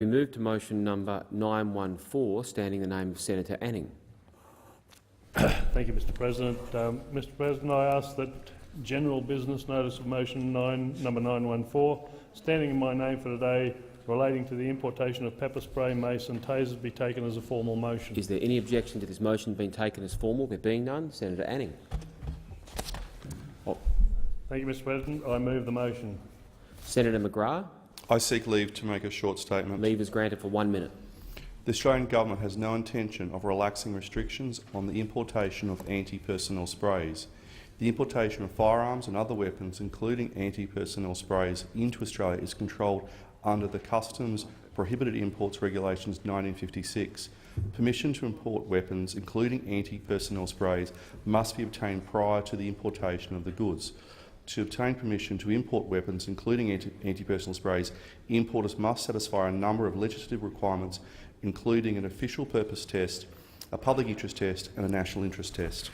We move to motion number 914, standing in the name of Senator Anning. Thank you, Mr President. Mr President, I ask that general business notice of motion number 914, standing in my name for today, relating to the importation of pepper spray, mace and tasers, be taken as a formal motion. Is there any objection to this motion being taken as formal? There being none, Senator Anning. Thank you, Mr President. I move the motion. Senator McGrath. I seek leave to make a short statement. Leave is granted for 1 minute. The Australian Government has no intention of relaxing restrictions on the importation of anti-personnel sprays. The importation of firearms and other weapons, including anti-personnel sprays, into Australia is controlled under the Customs Prohibited Imports Regulations 1956. Permission to import weapons, including anti-personnel sprays, must be obtained prior to the importation of the goods. To obtain permission to import weapons, including anti-personnel sprays, importers must satisfy a number of legislative requirements, including an official purpose test, a public interest test and a national interest test.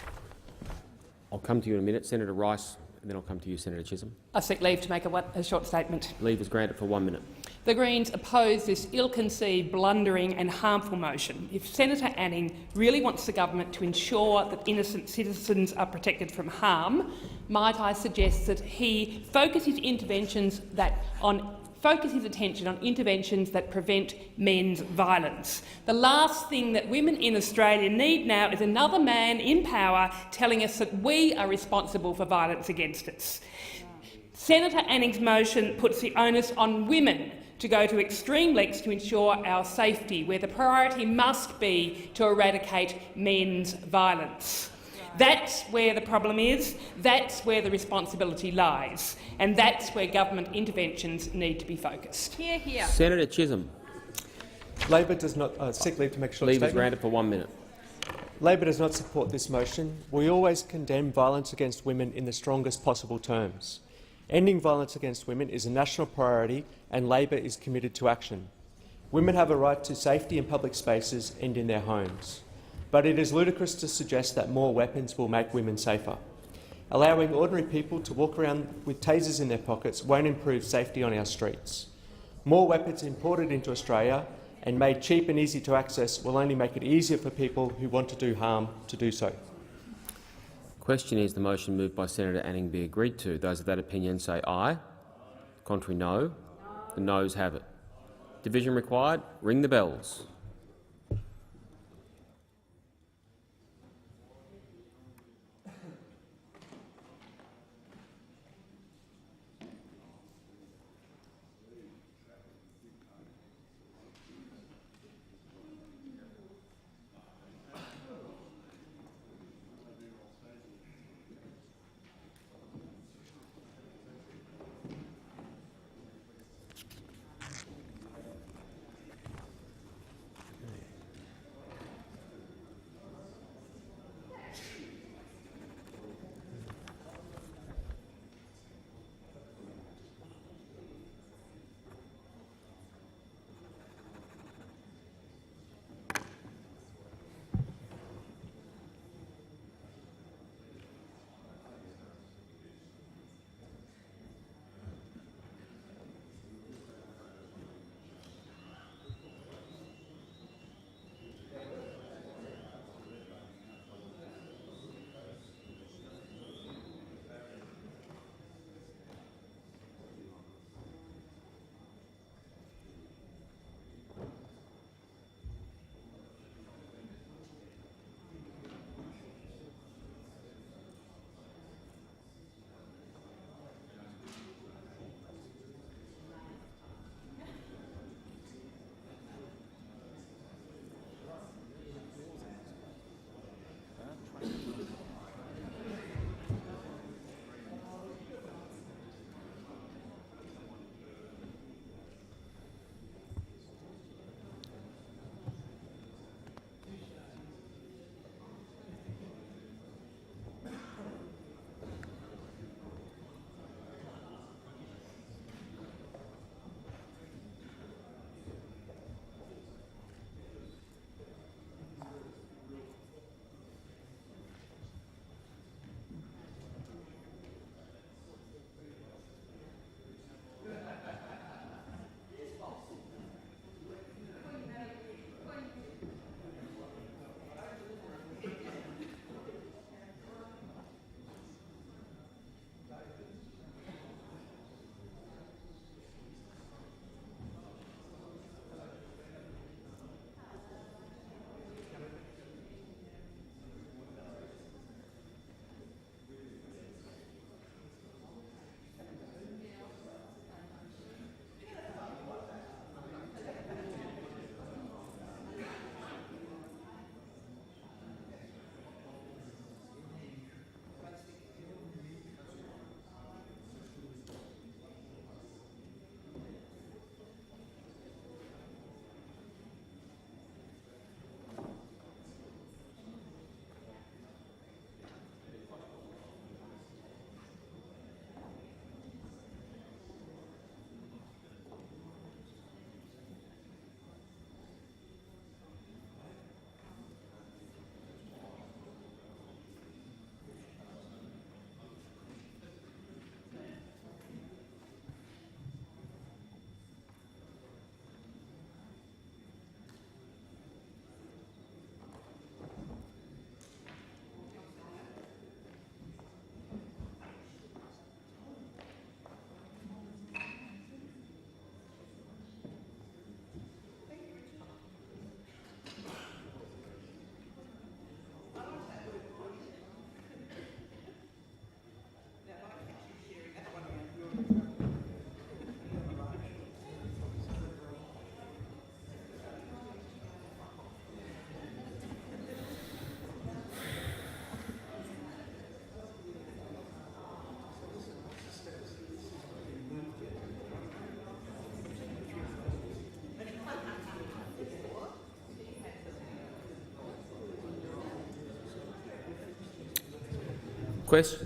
I'll come to you in a minute, Senator Rice, and then I'll come to you, Senator Chisholm. I seek leave to make a short statement. Leave is granted for 1 minute. The Greens oppose this ill-conceived, blundering and harmful motion. If Senator Anning really wants the government to ensure that innocent citizens are protected from harm, might I suggest that he focus his attention on interventions that prevent men's violence. The last thing that women in Australia need now is another man in power telling us that we are responsible for violence against us. Senator Anning's motion puts the onus on women to go to extreme lengths to ensure our safety, where the priority must be to eradicate men's violence. That's where the problem is, that's where the responsibility lies, and that's where government interventions need to be focused. Hear, hear. Senator Chisholm. Labor does not seek leave to make a short Leave statement. is granted for 1 minute. Labor does not support this motion. We always condemn violence against women in the strongest possible terms. Ending violence against women is a national priority, and Labor is committed to action. Women have a right to safety in public spaces and in their homes. But it is ludicrous to suggest that more weapons will make women safer. Allowing ordinary people to walk around with tasers in their pockets won't improve safety on our streets. More weapons imported into Australia and made cheap and easy to access will only make it easier for people who want to do harm to do so. Question is the motion moved by Senator Anning be agreed to. Those of that opinion say aye. Contrary no. The noes have it. Division required. Ring the bells.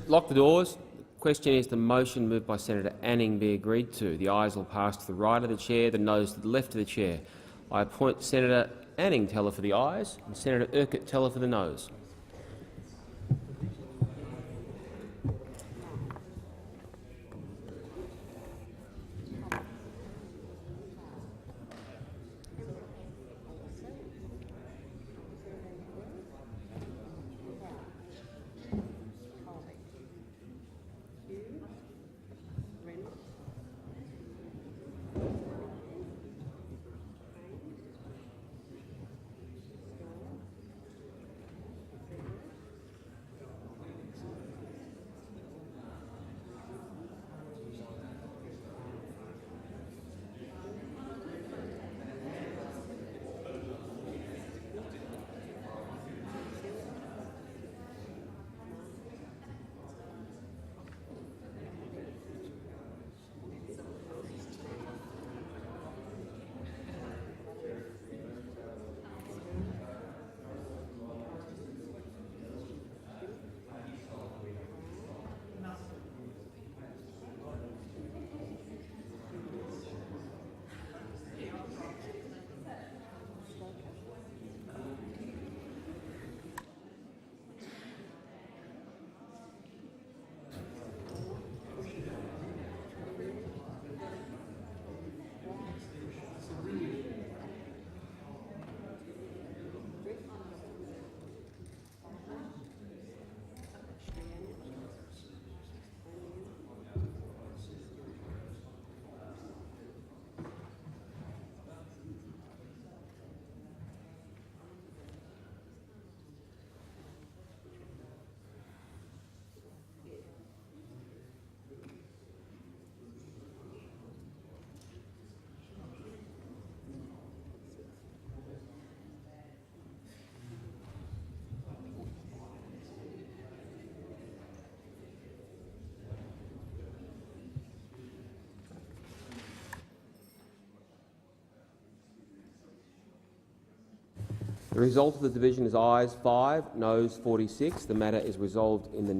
Lock the doors. Question is the motion moved by Senator Anning be agreed to. The ayes will pass to the right of the chair, the noes to the left of the chair. I appoint Senator Anning teller for the ayes and Senator Urquhart teller for the noes. The result of the division is ayes 5, noes 46. The matter is resolved in the